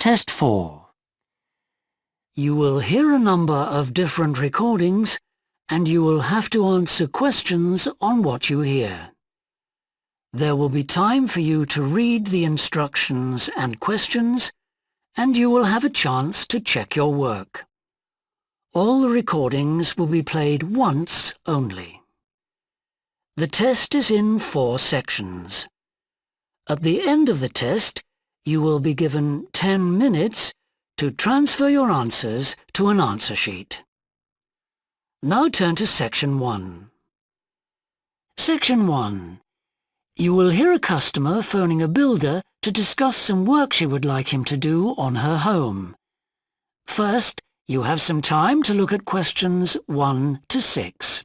Test 4. You will hear a number of different recordings and you will have to answer questions on what you hear. There will be time for you to read the instructions and questions, and you will have a chance to check your work. All the recordings will be played once only. The test is in 4 sections. At the end of the test, you will be given 10 minutes to transfer your answers to an answer sheet. Now turn to Section 1. Section 1. You will hear a customer phoning a builder to discuss some work she would like him to do on her home. First, you have some time to look at questions 1 to 6.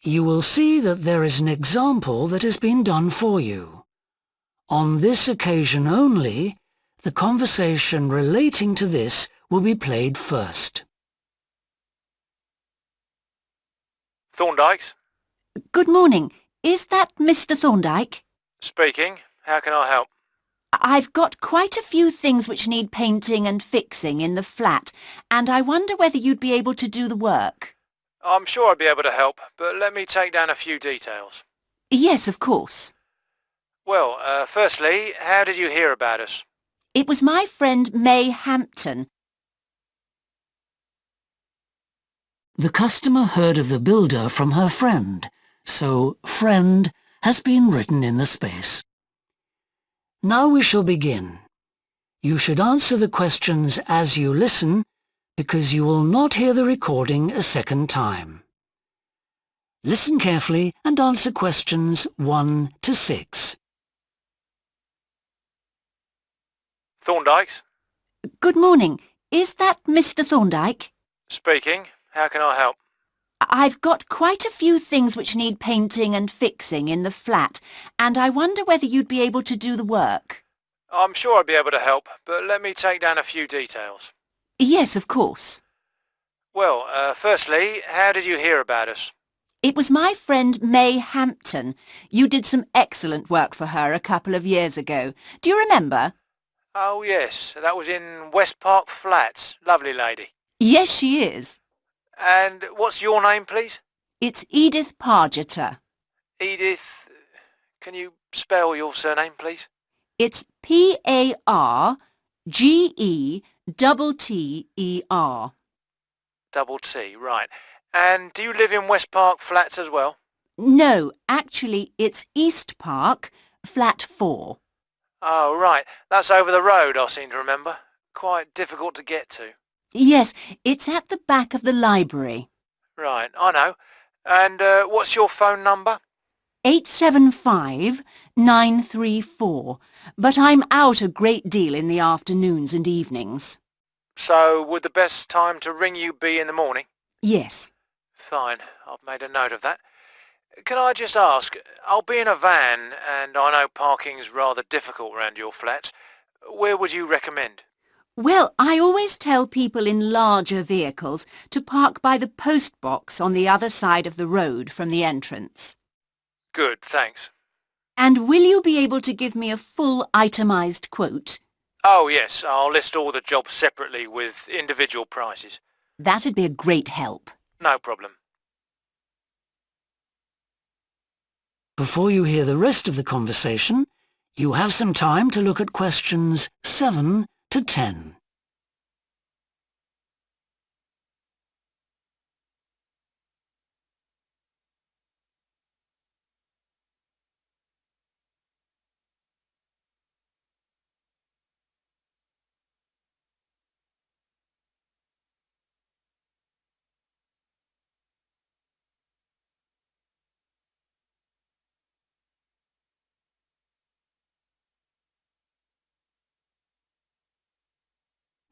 You will see that there is an example that has been done for you. On this occasion only, the conversation relating to this will be played first. Thorndike's? Good morning. Is that Mr. Thorndike? Speaking. How can I help? I've got quite a few things which need painting and fixing in the flat, and I wonder whether you'd be able to do the work. I'm sure I'd be able to help, but let me take down a few details. Yes, of course. Well, firstly, how did you hear about us? It was my friend May Hampton. The customer heard of the builder from her friend, so friend has been written in the space. Now we shall begin. You should answer the questions as you listen, because you will not hear the recording a second time. Listen carefully and answer questions 1 to 6. Thorndike's? Good morning. Is that Mr. Thorndike? Speaking. How can I help? I've got quite a few things which need painting and fixing in the flat, and I wonder whether you'd be able to do the work. I'm sure I'd be able to help, but let me take down a few details. Yes, of course. Well, firstly, how did you hear about us? It was my friend May Hampton. You did some excellent work for her a couple of years ago. Do you remember? Oh, yes. That was in West Park Flats. Lovely lady. Yes, she is. And what's your name, please? It's Edith Pargeter. Edith. Can you spell your surname, please? It's Pargeter. Double T, right. And do you live in West Park Flats as well? No, actually, it's East Park, flat 4. Oh, right. That's over the road, I seem to remember. Quite difficult to get to. Yes, it's at the back of the library. Right, I know. And what's your phone number? 875-934, but I'm out a great deal in the afternoons and evenings. So would the best time to ring you be in the morning? Yes. Fine, I've made a note of that. Can I just ask, I'll be in a van and I know parking's rather difficult around your flat. Where would you recommend? Well, I always tell people in larger vehicles to park by the post box on the other side of the road from the entrance. Good, thanks. And will you be able to give me a full itemised quote? Oh, yes, I'll list all the jobs separately with individual prices. That'd be a great help. No problem. Before you hear the rest of the conversation, you have some time to look at questions 7 to 10.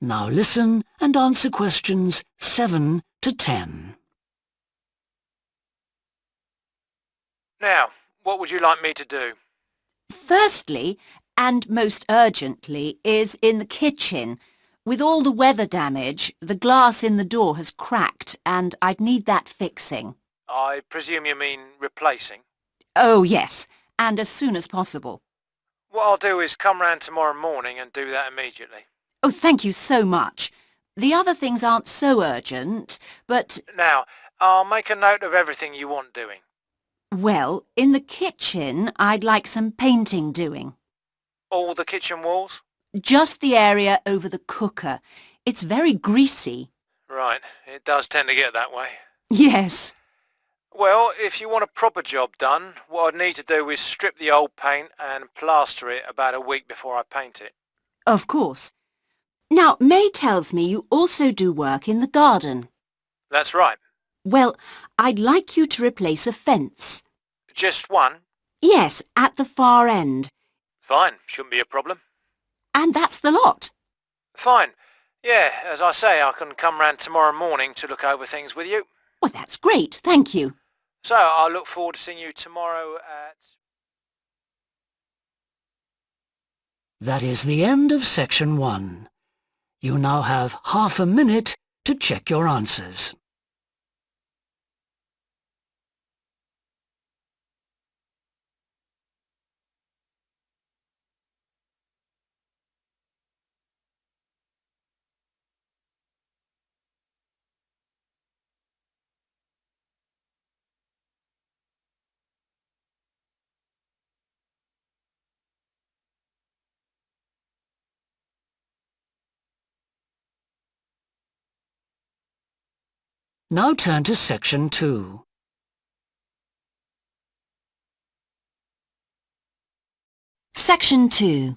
Now listen and answer questions 7 to 10. Now, what would you like me to do? Firstly, and most urgently, is in the kitchen. With all the weather damage, the glass in the door has cracked and I'd need that fixing. I presume you mean replacing? Oh, yes, and as soon as possible. What I'll do is come round tomorrow morning and do that immediately. Oh, thank you so much. The other things aren't so urgent, but, Now, I'll make a note of everything you want doing. well, in the kitchen, I'd like some painting doing. All the kitchen walls? Just the area over the cooker. It's very greasy. Right, it does tend to get that way. Yes. Well, if you want a proper job done, what I'd need to do is strip the old paint and plaster it about a week before I paint it. Of course. Now, May tells me you also do work in the garden. That's right. Well, I'd like you to replace a fence. Just one? Yes, at the far end. Fine, shouldn't be a problem. And that's the lot. Fine. Yeah, as I say, I can come round tomorrow morning to look over things with you. Well, that's great, thank you. So, I look forward to seeing you tomorrow at... That is the end of section 1. You now have half a minute to check your answers. Now turn to section 2. Section 2.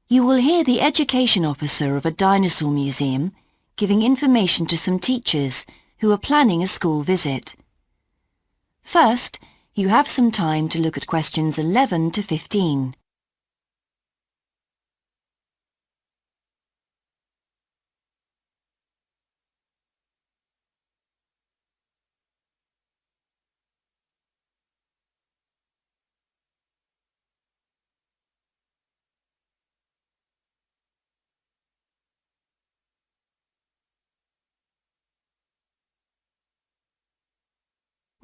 You will hear the education officer of a dinosaur museum giving information to some teachers who are planning a school visit. First, you have some time to look at questions 11 to 15.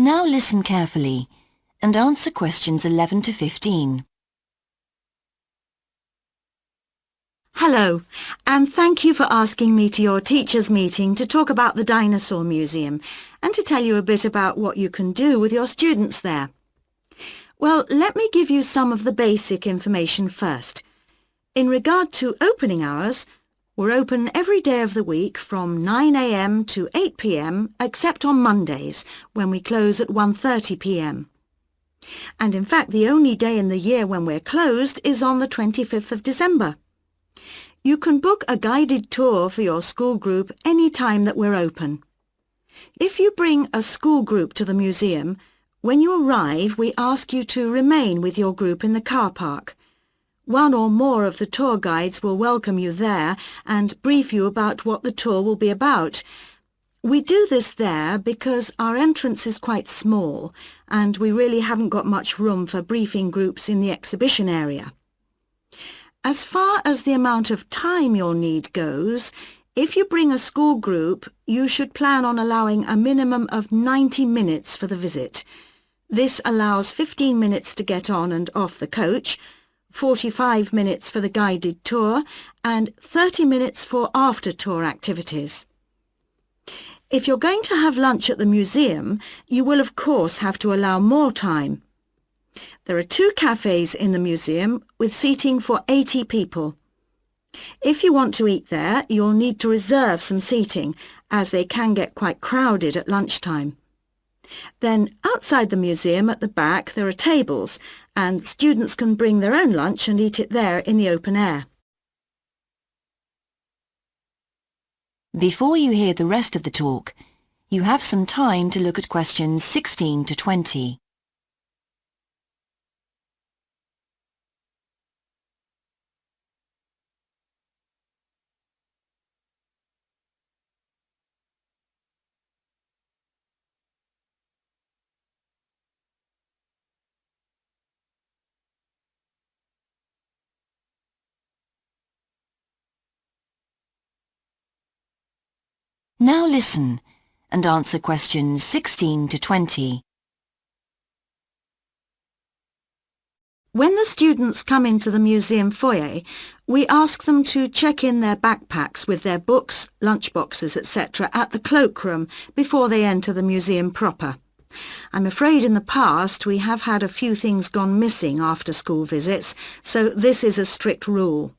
Now listen carefully and answer questions 11 to 15. Hello, and thank you for asking me to your teachers' meeting to talk about the Dinosaur Museum and to tell you a bit about what you can do with your students there. Well, let me give you some of the basic information first. In regard to opening hours, we're open every day of the week from 9 a.m. to 8 p.m. except on Mondays, when we close at 1:30 p.m. And in fact, the only day in the year when we're closed is on the 25th of December. You can book a guided tour for your school group any time that we're open. If you bring a school group to the museum, when you arrive, we ask you to remain with your group in the car park. One or more of the tour guides will welcome you there and brief you about what the tour will be about. We do this there because our entrance is quite small and we really haven't got much room for briefing groups in the exhibition area. As far as the amount of time you'll need goes, if you bring a school group, you should plan on allowing a minimum of 90 minutes for the visit. This allows 15 minutes to get on and off the coach, 45 minutes for the guided tour, and 30 minutes for after-tour activities. If you're going to have lunch at the museum, you will of course have to allow more time. There are 2 cafes in the museum with seating for 80 people. If you want to eat there, you'll need to reserve some seating, as they can get quite crowded at lunchtime. Then, outside the museum at the back, there are tables, and students can bring their own lunch and eat it there in the open air. Before you hear the rest of the talk, you have some time to look at questions 16 to 20. Now listen and answer questions 16 to 20. When the students come into the museum foyer, we ask them to check in their backpacks with their books, lunchboxes, etc. at the cloakroom before they enter the museum proper. I'm afraid in the past we have had a few things gone missing after school visits, so this is a strict rule.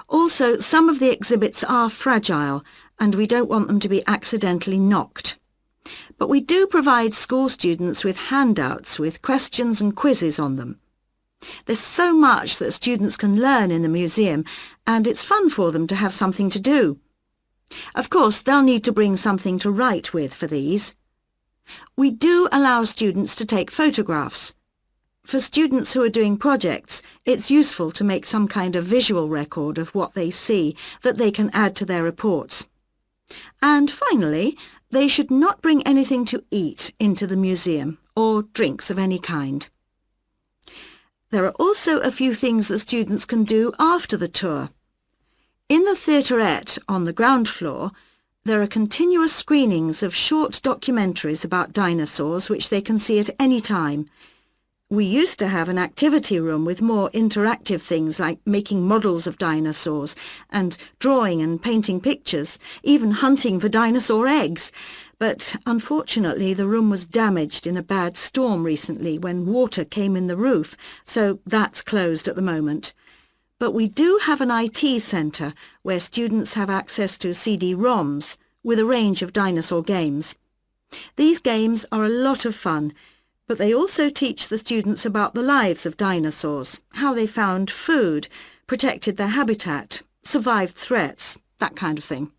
Also, some of the exhibits are fragile and we don't want them to be accidentally knocked. But we do provide school students with handouts with questions and quizzes on them. There's so much that students can learn in the museum, and it's fun for them to have something to do. Of course, they'll need to bring something to write with for these. We do allow students to take photographs. For students who are doing projects, it's useful to make some kind of visual record of what they see that they can add to their reports. And finally, they should not bring anything to eat into the museum, or drinks of any kind. There are also a few things that students can do after the tour. In the theaterette on the ground floor, there are continuous screenings of short documentaries about dinosaurs which they can see at any time. We used to have an activity room with more interactive things like making models of dinosaurs and drawing and painting pictures, even hunting for dinosaur eggs. But unfortunately the room was damaged in a bad storm recently when water came in the roof, so that's closed at the moment. But we do have an IT centre where students have access to CD-ROMs with a range of dinosaur games. These games are a lot of fun, but they also teach the students about the lives of dinosaurs, how they found food, protected their habitat, survived threats, that kind of thing.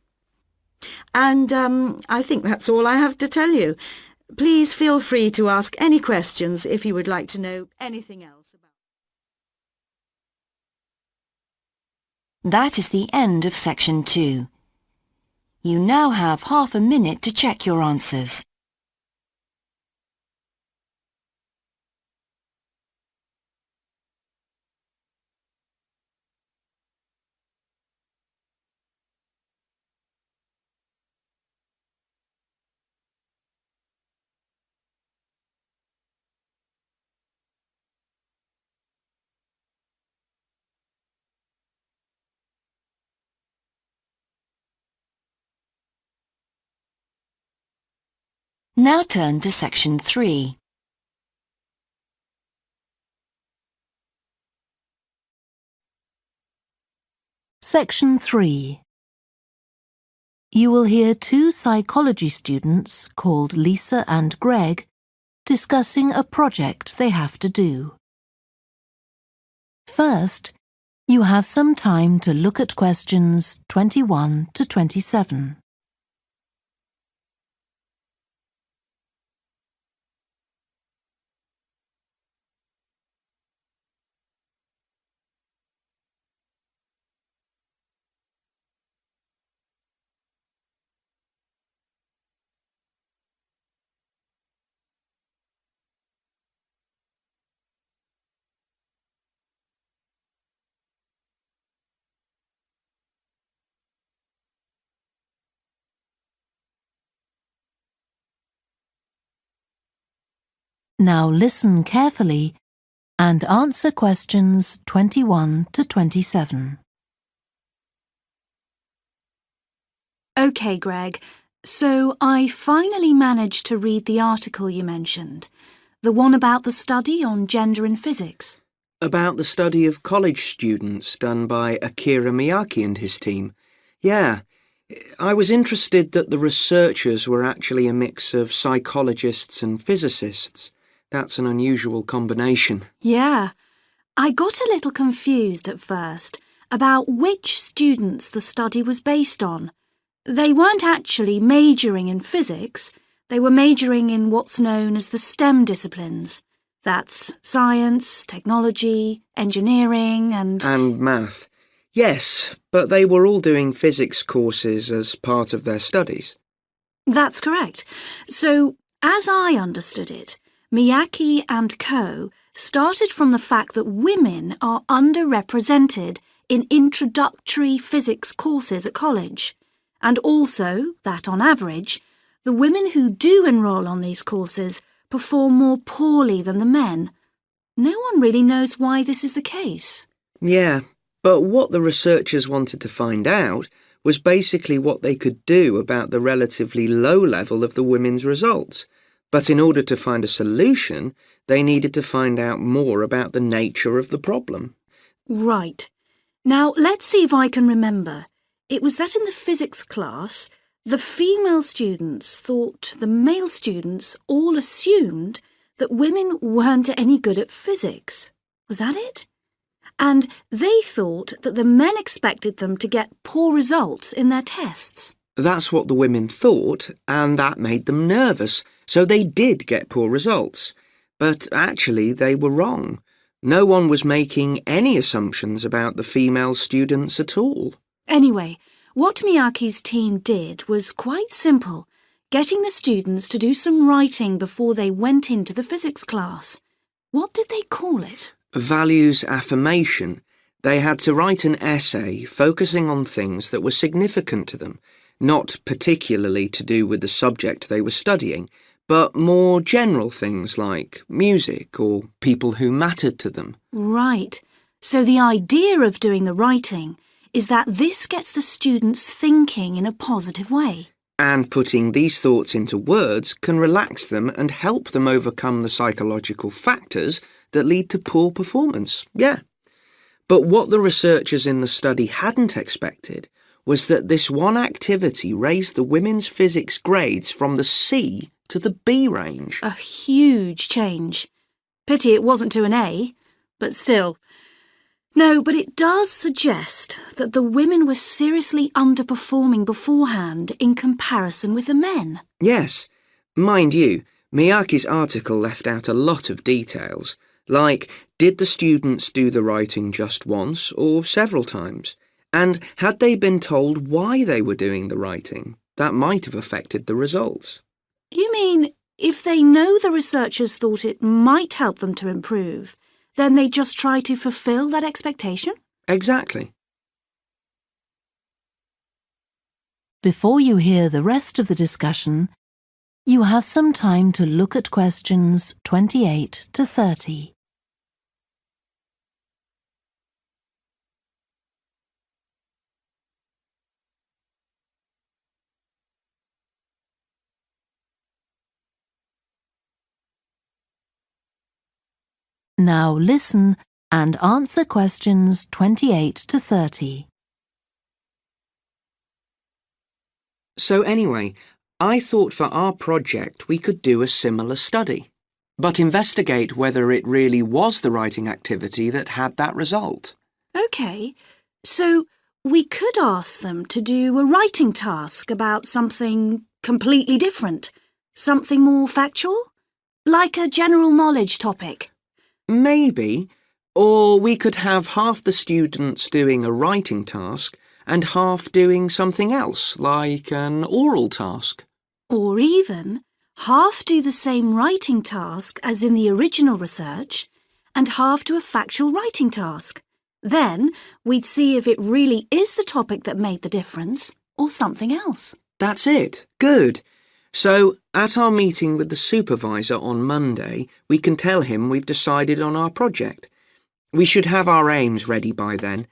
And I think that's all I have to tell you. Please feel free to ask any questions if you would like to know anything else about. That is the end of section 2. You now have half a minute to check your answers. Now turn to section 3. Section 3. You will hear two psychology students called Lisa and Greg discussing a project they have to do. First, you have some time to look at questions 21 to 27. Now listen carefully and answer questions 21 to 27. OK, Greg, so I finally managed to read the article you mentioned, the one about the study on gender in physics. About the study of college students done by Akira Miyake and his team. Yeah, I was interested that the researchers were actually a mix of psychologists and physicists. That's an unusual combination. Yeah, I got a little confused at first about which students the study was based on. They weren't actually majoring in physics, they were majoring in what's known as the STEM disciplines. That's science, technology, engineering and math. Yes, but they were all doing physics courses as part of their studies. That's correct. So, as I understood it, Miyake and co. started from the fact that women are underrepresented in introductory physics courses at college, and also that, on average, the women who do enrol on these courses perform more poorly than the men. No one really knows why this is the case. Yeah, but what the researchers wanted to find out was basically what they could do about the relatively low level of the women's results. But in order to find a solution, they needed to find out more about the nature of the problem. Right. Now, let's see if I can remember. It was that in the physics class, the female students thought the male students all assumed that women weren't any good at physics. Was that it? And they thought that the men expected them to get poor results in their tests. That's what the women thought, and that made them nervous, so they did get poor results. But actually, they were wrong. No one was making any assumptions about the female students at all. Anyway, what Miyake's team did was quite simple, getting the students to do some writing before they went into the physics class. What did they call it? Values affirmation. They had to write an essay focusing on things that were significant to them, not particularly to do with the subject they were studying, but more general things like music or people who mattered to them. Right. So the idea of doing the writing is that this gets the students thinking in a positive way. And putting these thoughts into words can relax them and help them overcome the psychological factors that lead to poor performance. Yeah. But what the researchers in the study hadn't expected was that this one activity raised the women's physics grades from the C to the B range. A huge change. Pity it wasn't to an A, but still. No, but it does suggest that the women were seriously underperforming beforehand in comparison with the men. Yes. Mind you, Miyake's article left out a lot of details, like did the students do the writing just once or several times? And had they been told why they were doing the writing? That might have affected the results. You mean if they know the researchers thought it might help them to improve, then they just try to fulfill that expectation? Exactly. Before you hear the rest of the discussion, you have some time to look at questions 28 to 30. Now listen and answer questions 28 to 30. So anyway, I thought for our project we could do a similar study, but investigate whether it really was the writing activity that had that result. OK, so we could ask them to do a writing task about something completely different, something more factual, like a general knowledge topic. Maybe. Or we could have half the students doing a writing task and half doing something else, like an oral task. Or even half do the same writing task as in the original research and half do a factual writing task. Then we'd see if it really is the topic that made the difference or something else. That's it. Good. So, at our meeting with the supervisor on Monday, we can tell him we've decided on our project. We should have our aims ready by then.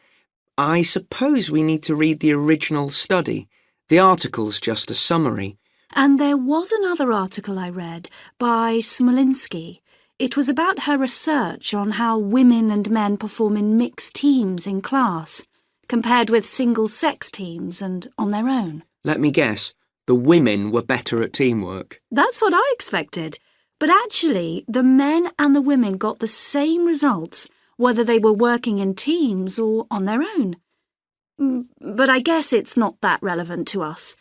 I suppose we need to read the original study. The article's just a summary. And there was another article I read by Smolinski. It was about her research on how women and men perform in mixed teams in class, compared with single-sex teams and on their own. Let me guess. The women were better at teamwork. That's what I expected. But actually, the men and the women got the same results, whether they were working in teams or on their own. But I guess it's not that relevant to us.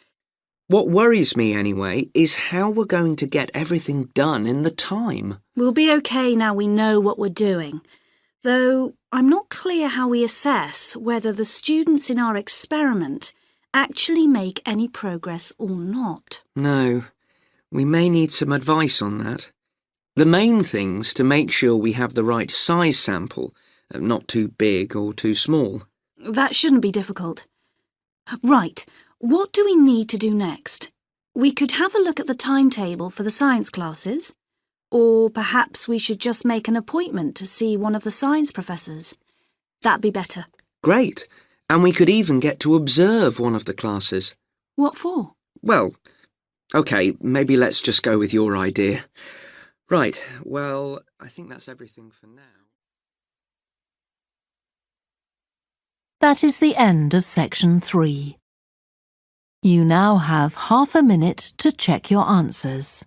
What worries me, anyway, is how we're going to get everything done in the time. We'll be okay now we know what we're doing. Though I'm not clear how we assess whether the students in our experiment actually make any progress or not. No, we may need some advice on that. The main thing's to make sure we have the right size sample, not too big or too small. That shouldn't be difficult. Right, What do we need to do next? We could have a look at the timetable for the science classes, or perhaps we should just make an appointment to see one of the science professors. That'd be better. Great. And we could even get to observe one of the classes. What for? Well, OK, maybe let's just go with your idea. Right, well, I think that's everything for now. That is the end of section 3. You now have half a minute to check your answers.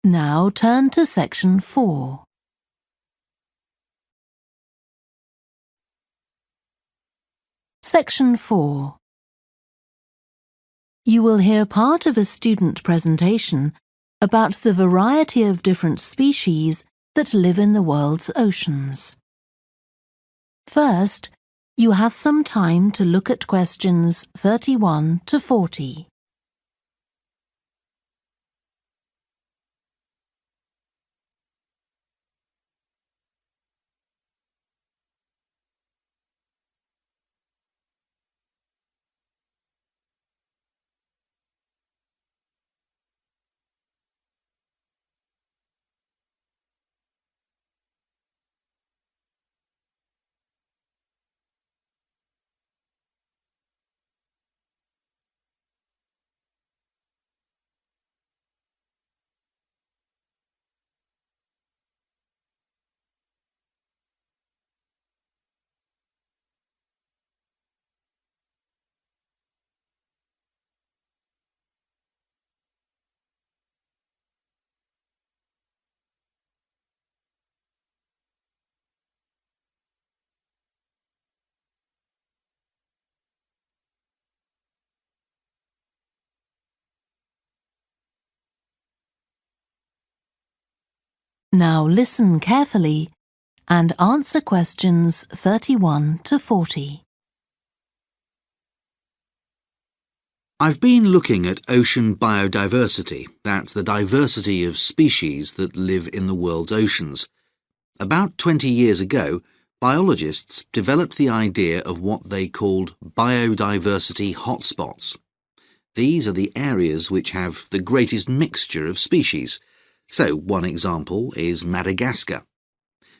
Now turn to section 4. Section 4. You will hear part of a student presentation about the variety of different species that live in the world's oceans. First, you have some time to look at questions 31 to 40. Now listen carefully and answer questions 31 to 40. I've been looking at ocean biodiversity. That's the diversity of species that live in the world's oceans. About 20 years ago, biologists developed the idea of what they called biodiversity hotspots. These are the areas which have the greatest mixture of species. So, one example is Madagascar.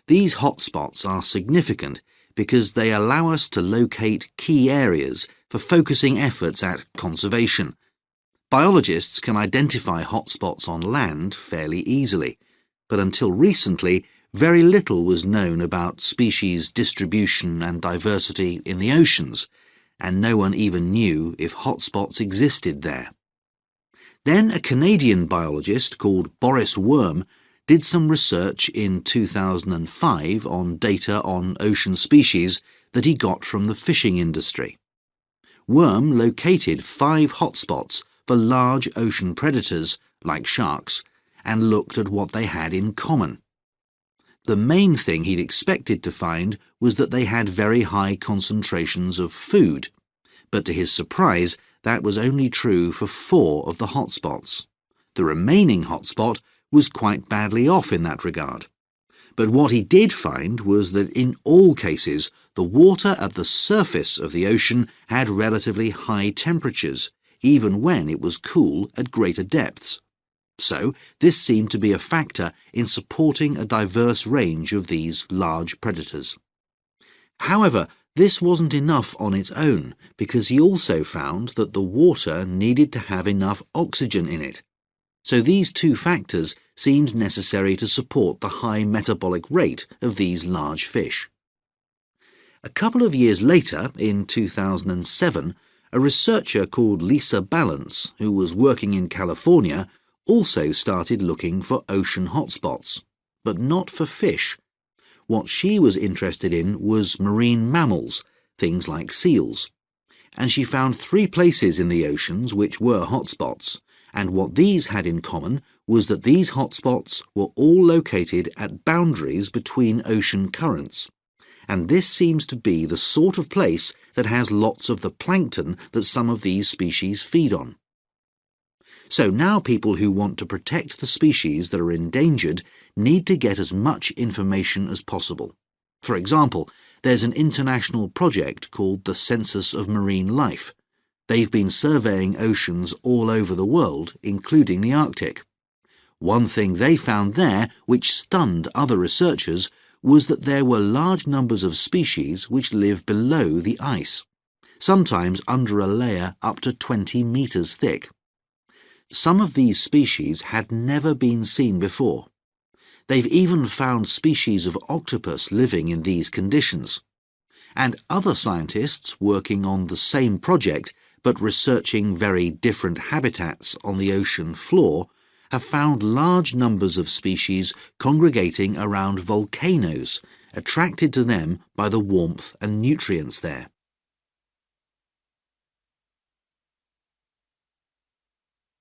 These hotspots are significant because they allow us to locate key areas for focusing efforts at conservation. Biologists can identify hotspots on land fairly easily, but until recently, very little was known about species distribution and diversity in the oceans, and no one even knew if hotspots existed there. Then a Canadian biologist called Boris Worm did some research in 2005 on data on ocean species that he got from the fishing industry. Worm located 5 hotspots for large ocean predators, like sharks, and looked at what they had in common. The main thing he'd expected to find was that they had very high concentrations of food, but to his surprise, that was only true for 4 of the hotspots. The remaining hotspot was quite badly off in that regard. But what he did find was that in all cases, the water at the surface of the ocean had relatively high temperatures, even when it was cool at greater depths. So, this seemed to be a factor in supporting a diverse range of these large predators. However, this wasn't enough on its own, because he also found that the water needed to have enough oxygen in it. So these 2 factors seemed necessary to support the high metabolic rate of these large fish. A couple of years later, in 2007, a researcher called Lisa Balance, who was working in California, also started looking for ocean hotspots, but not for fish. What she was interested in was marine mammals, things like seals. and she found 3 places in the oceans which were hotspots, and what these had in common was that these hotspots were all located at boundaries between ocean currents. And this seems to be the sort of place that has lots of the plankton that some of these species feed on. So now people who want to protect the species that are endangered need to get as much information as possible. For example, there's an international project called the Census of Marine Life. They've been surveying oceans all over the world, including the Arctic. One thing they found there, which stunned other researchers, was that there were large numbers of species which live below the ice, sometimes under a layer up to 20 metres thick. Some of these species had never been seen before. They've even found species of octopus living in these conditions. And other scientists working on the same project but researching very different habitats on the ocean floor have found large numbers of species congregating around volcanoes, attracted to them by the warmth and nutrients there.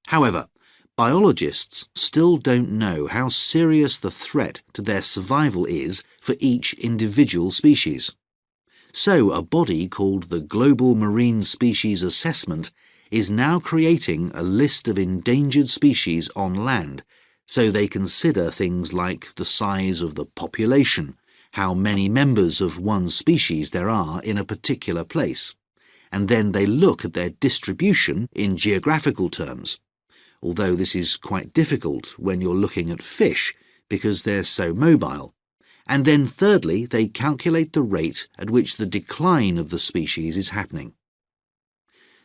However, biologists still don't know how serious the threat to their survival is for each individual species. So a body called the Global Marine Species Assessment is now creating a list of endangered species on land, so they consider things like the size of the population, how many members of one species there are in a particular place, and then they look at their distribution in geographical terms, although this is quite difficult when you're looking at fish because they're so mobile. And then thirdly, they calculate the rate at which the decline of the species is happening.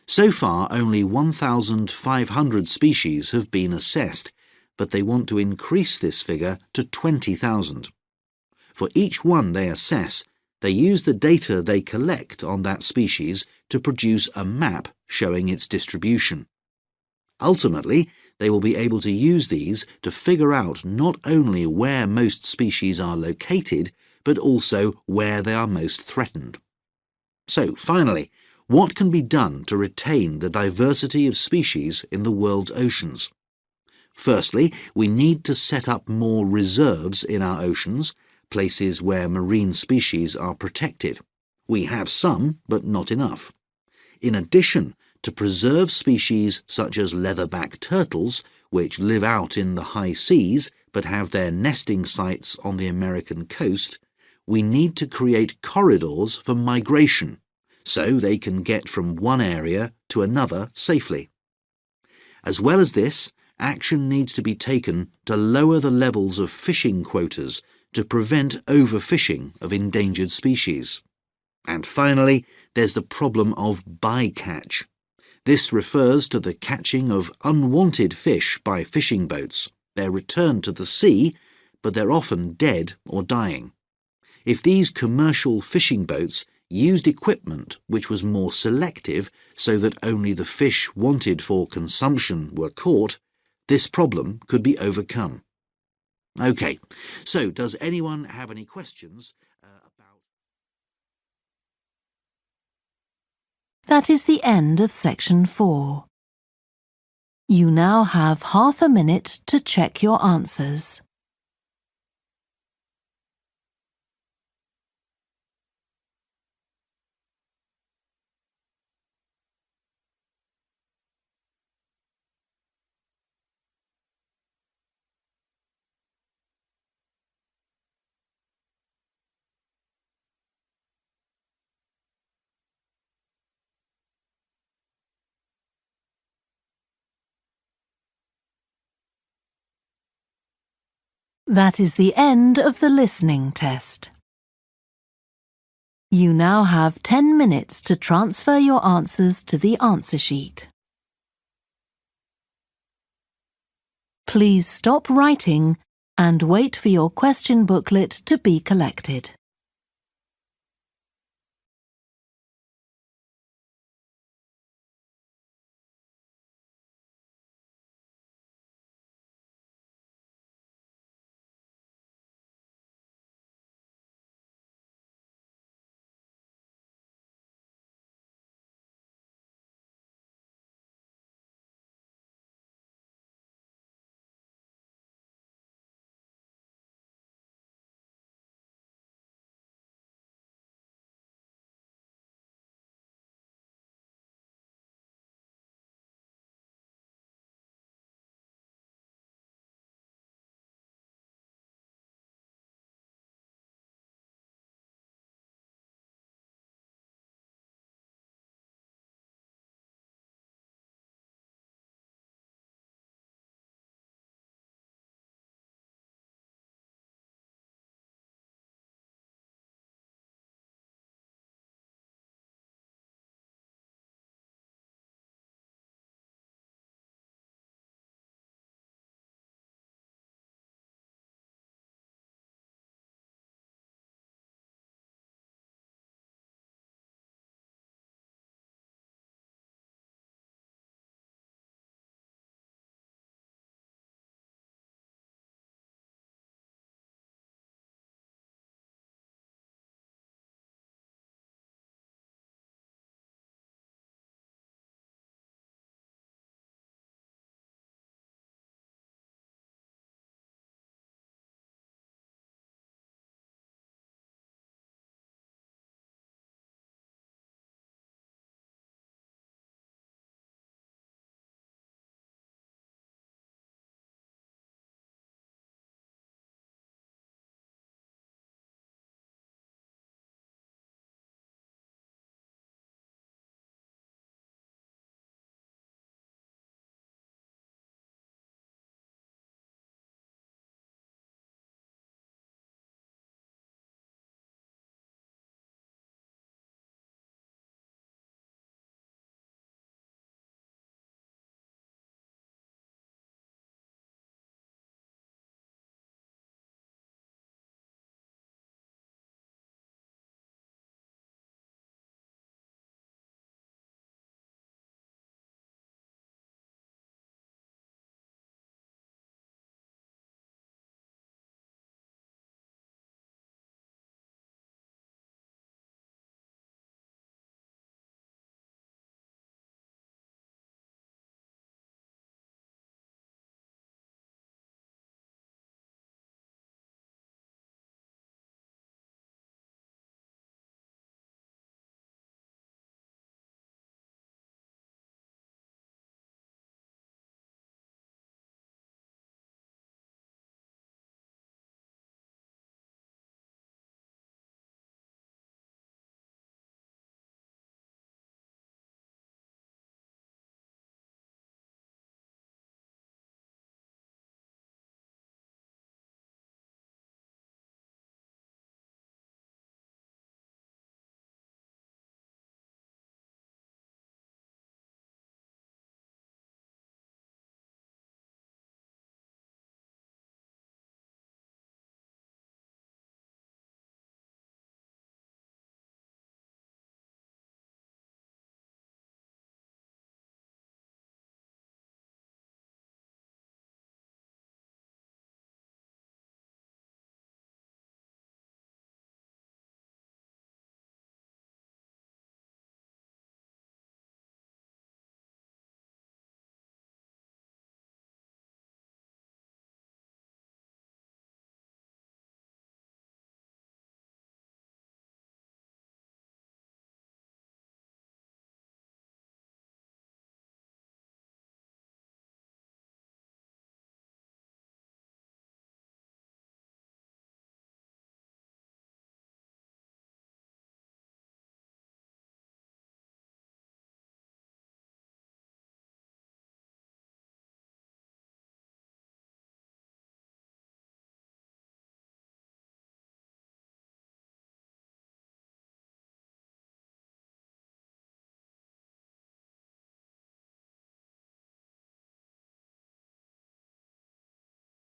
So far, only 1,500 species have been assessed, but they want to increase this figure to 20,000. For each one they assess, they use the data they collect on that species to produce a map showing its distribution. Ultimately, they will be able to use these to figure out not only where most species are located, but also where they are most threatened. So, finally, what can be done to retain the diversity of species in the world's oceans? Firstly, we need to set up more reserves in our oceans, places where marine species are protected. We have some, but not enough. In addition, to preserve species such as leatherback turtles, which live out in the high seas but have their nesting sites on the American coast, we need to create corridors for migration, so they can get from one area to another safely. As well as this, action needs to be taken to lower the levels of fishing quotas to prevent overfishing of endangered species. And finally, there's the problem of bycatch. This refers to the catching of unwanted fish by fishing boats. They're returned to the sea, but they're often dead or dying. If these commercial fishing boats used equipment which was more selective so that only the fish wanted for consumption were caught, this problem could be overcome. OK, so does anyone have any questions about... That is the end of section 4. You now have half a minute to check your answers. That is the end of the listening test. You now have 10 minutes to transfer your answers to the answer sheet. Please stop writing and wait for your question booklet to be collected.